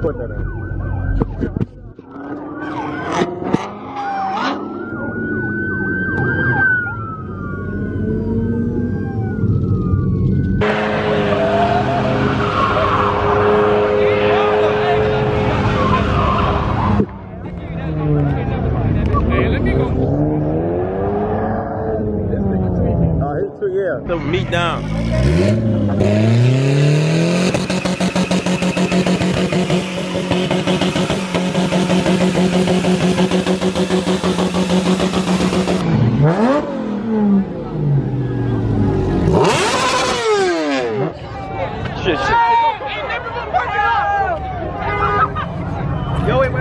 put that in. The meat down. Shit. Yo, wait.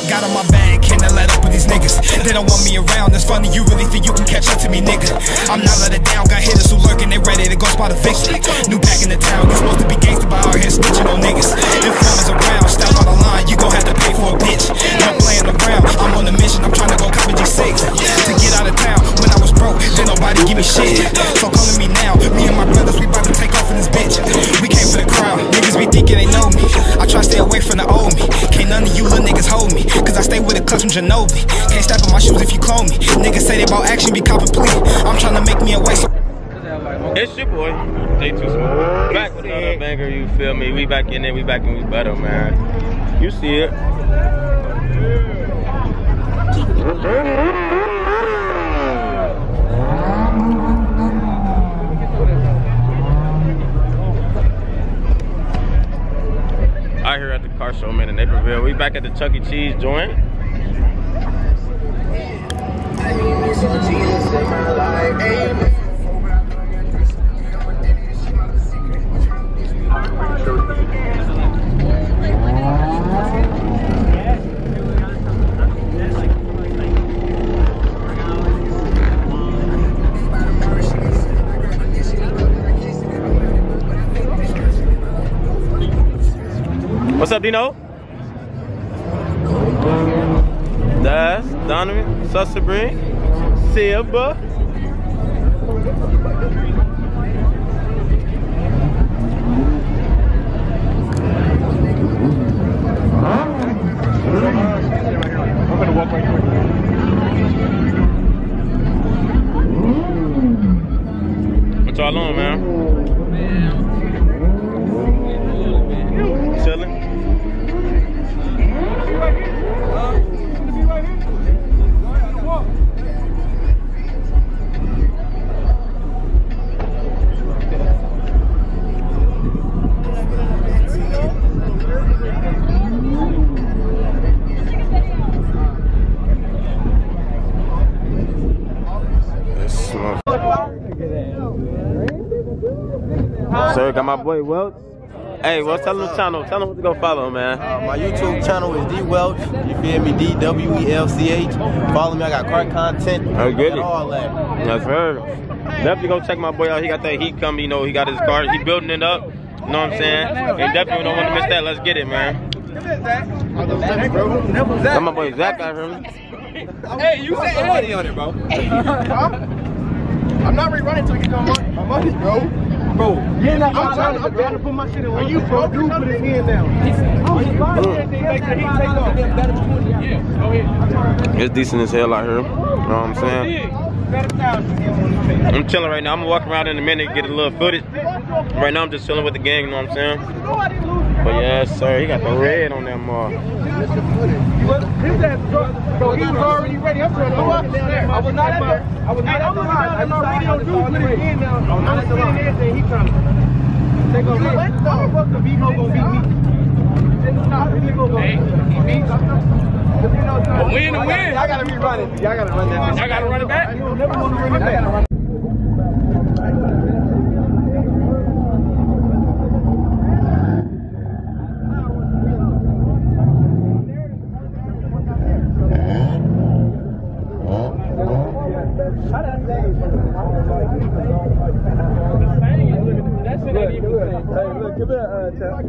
Got on my bag, can't let up with these niggas. They don't want me around, that's funny, you really think you can catch up to me, nigga. I'm not let it down, got hitters who lurking, they ready to go spot a victim. New back in the town, you supposed to be gangster, but out here snitching on niggas. Informers around, step out of line, you gon' have to pay for a bitch. Not playing around, I'm on a mission, I'm trying to go copy G6. To get out of town, when I was broke, didn't nobody give me shit. So calling me now, me and my brothers, we about to take off in this bitch. We came for the crown, niggas be thinking they know me. I try to stay away from the old me, can't none of you little niggas hold me. Cause I stay with a clutch from Ginobili. Can't step in my shoes if you clone me. Niggas say they about action, be copping plea. I'm trying to make me a way. It's your boy, J2 Smoke. Back with another banger, you feel me? We back in there, we back and we better, man. You see it. Out here at the car show, man, in Naperville. We back at the Chuck E. Cheese joint. What's up, Dino? That's Donovan, what's up, Sabrine? Silva. I'm gonna walk right quick. What y'all on, man? Chilling. Sir, got my boy Welch. Hey, well, tell them the channel. Tell them what to go follow, man. My YouTube channel is D Welch. You feel me? DWELCH. Follow me. I got car content. Oh, good. All that. That's right. Definitely go check my boy out. He got that heat coming. You know, he got his car. He building it up. You know what I'm saying? And definitely don't want to miss that. Let's get it, man. Got my boy Zach out here. Hey, you said money on it, bro. I'm not rerunning until you get my money, bro. Bro, I'm trying to put my shit in. Are you bro? Dude, put his hand down. It's decent as hell out here. You know what I'm saying? I'm chilling right now. I'm gonna walk around in a minute, get a little footage. Right now I'm just chilling with the gang, you know what I'm saying? But yes, sir, he got the red on that mark. Bro, he was already ready. I'm trying to walk down there. I was not at the. I was not at the line. I saw video dude put his hand down. I'm sitting there saying he trying to take over. What the fuck the Vivo gonna beat me? Stop. Vivo gonna beat me. But win to win. I gotta rerun it. Y'all gotta run that. Y'all gotta run it back. You don't never want to run it back. you can say. Hey, look, give me a tap.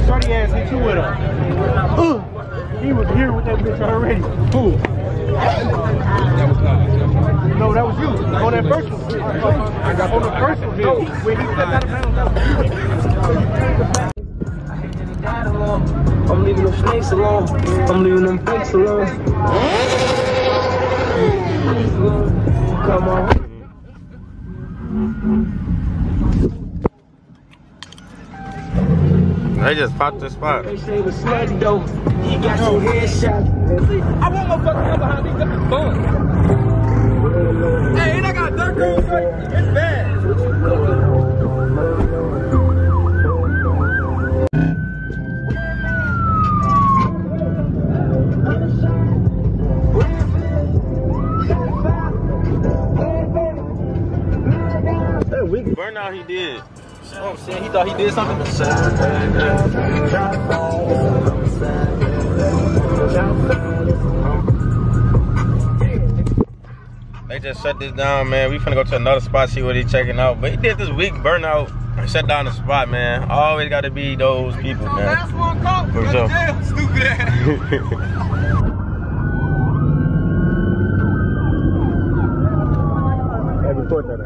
Shorty ass hit you with her. He was here with that bitch already. Who? No, that was you. On that first one. I got on the first one. No, when he stepped out of bounds. I'm leaving them snakes alone. I'm leaving them pigs alone. Come on. They just popped the spot. They say the snake though. He got your headshot. I want my fucking number how these guys fun. Hey, and I got dirt girls right. It's bad. Burnout he did. Oh shit, he thought he did something. They just shut this down, man. We finna go to another spot, see what he checking out. But he did this week burnout, shut down the spot, man. Always gotta be those people, man. Last one call. For sure. Stupid ass. Hey, record that.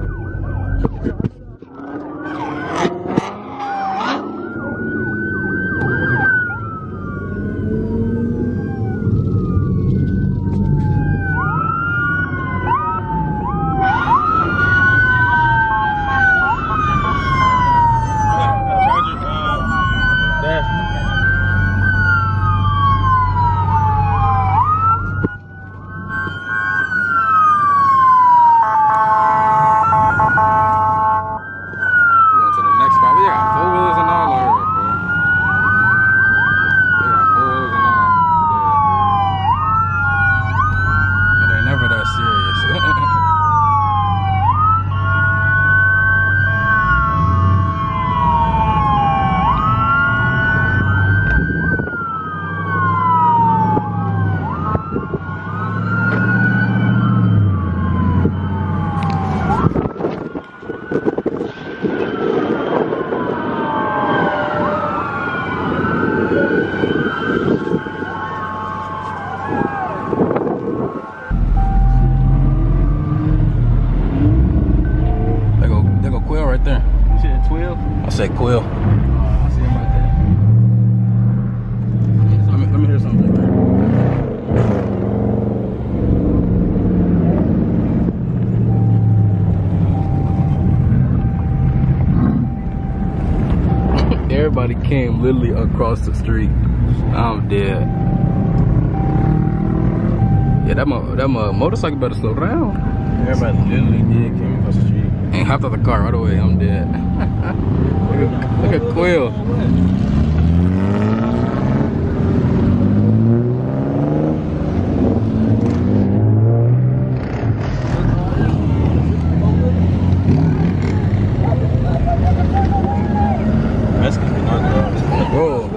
I said Quill. I see him right there. Let me hear something. Everybody came literally across the street. I'm dead. Yeah, that motorcycle better slow down. Everybody literally did came across the street. And hopped out the car right away. I'm dead. Look at Quill. Whoa.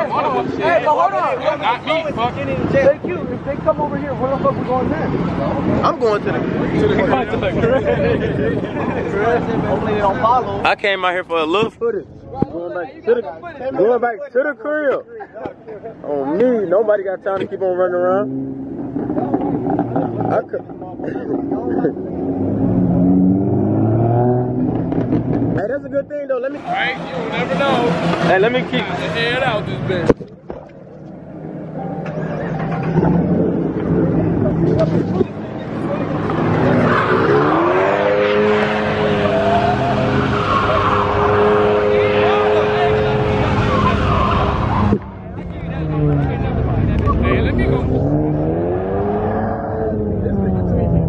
Hey, but hold on. Not me, fucking. Thank you. If they come over here, where the fuck we going next? I'm going to the Hopefully they don't follow. I came out here for a little footage. Going back to the crib. On me, nobody got time to keep on running around. I could. Hey, that's a good thing though. Let me. Right? You'll never know. Hey, let me keep. Head out this bitch. Hey, let me go.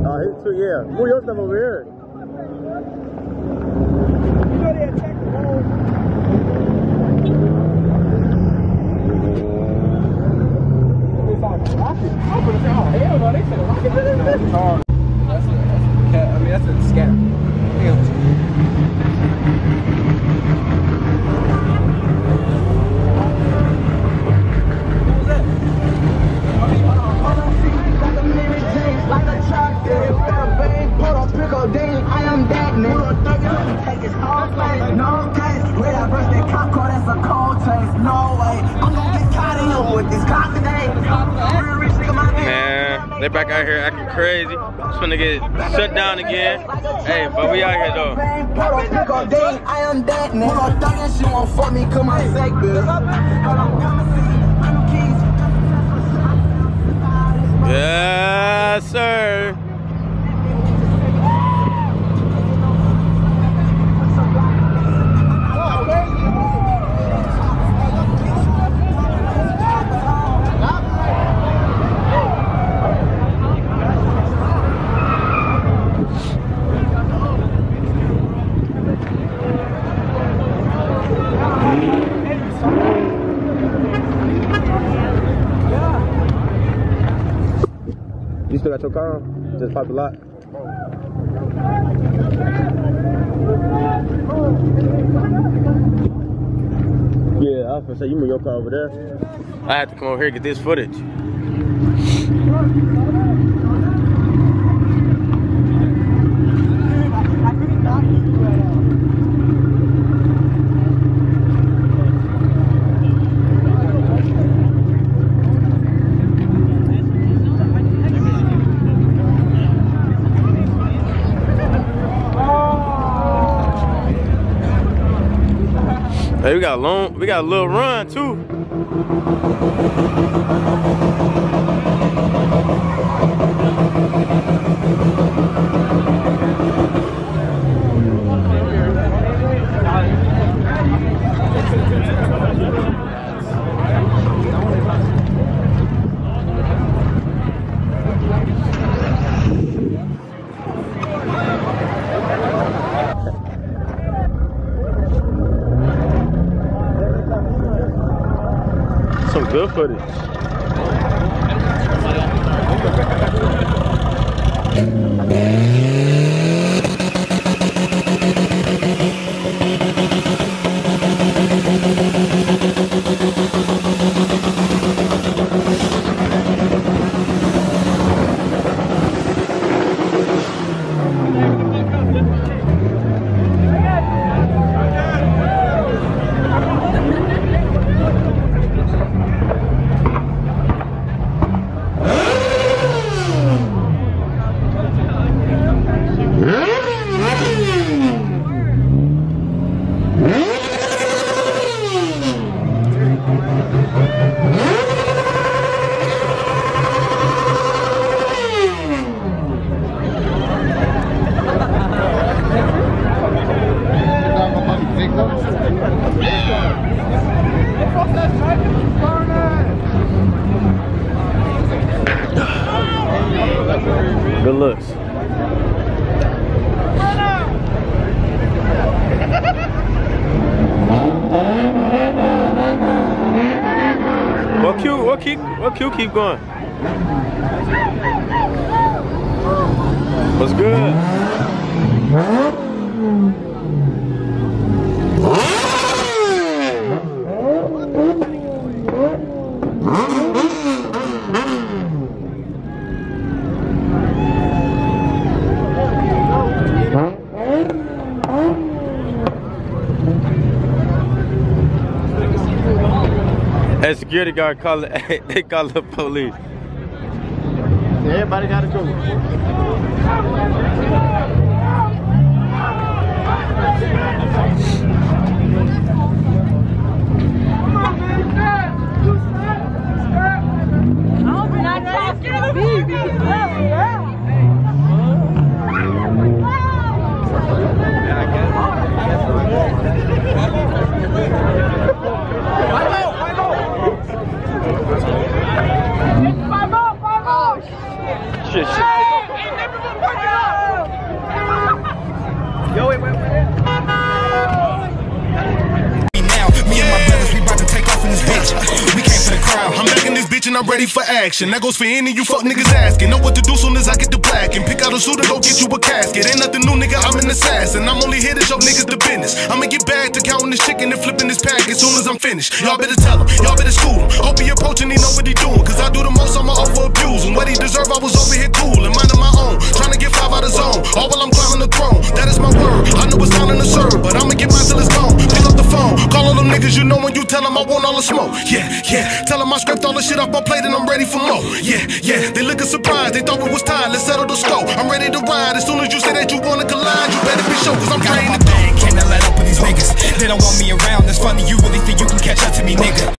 Oh, he's too, yeah. Move your stuff over here. That's a scat. Man, they back out here acting crazy. Just finna get shut down again. Hey, but we out here though. I am that nigga. She won't fuck me, come on, sick, bitch. Yes, sir. You still got your car on? Just popped the lock? Yeah, I was gonna say, you move your car over there. I had to come over here and get this footage. Hey, we got a little run too. Some good footage. Good looks. What Q keep going? What's good? Hey, security guard call it. They call the police. Everybody gotta go. Shit. Yo, wait. Now, me and my brothers, we about to take off in this bitch. We came for the crowd. I'm back in this bitch and I'm ready for action. That goes for any of you fuck niggas asking. Know what to do soon as I get the black and pick out a suit and go get you a casket. Ain't nothing new, nigga, I'm an assassin. I'm only here to show niggas the business. I'ma get back to counting this chicken and flipping this pack as soon as I'm finished. Y'all better tell him, y'all better school him. Hope he approaching, he know what he doing. Cause I do the most, I'ma over abuse him. What he deserve, I was over here cool and minding my own. Trying to get 5 out of zone, all while I'm climbing the throne. That is my word, I know it's time to serve, but I'ma get mine till it's gone. Pick up the phone, call all them niggas you know when you tell them I want all the smoke. Yeah, tell them I scraped all the shit off my plate and I'm ready for more. Yeah, they looking surprised, they thought it was time, let's settle the score. I'm ready to ride, as soon as you say that you wanna collide, you better be sure, cause I'm trained to go. Can't let up with these niggas. They don't want me around, that's funny, you really think you can catch up to me, nigga.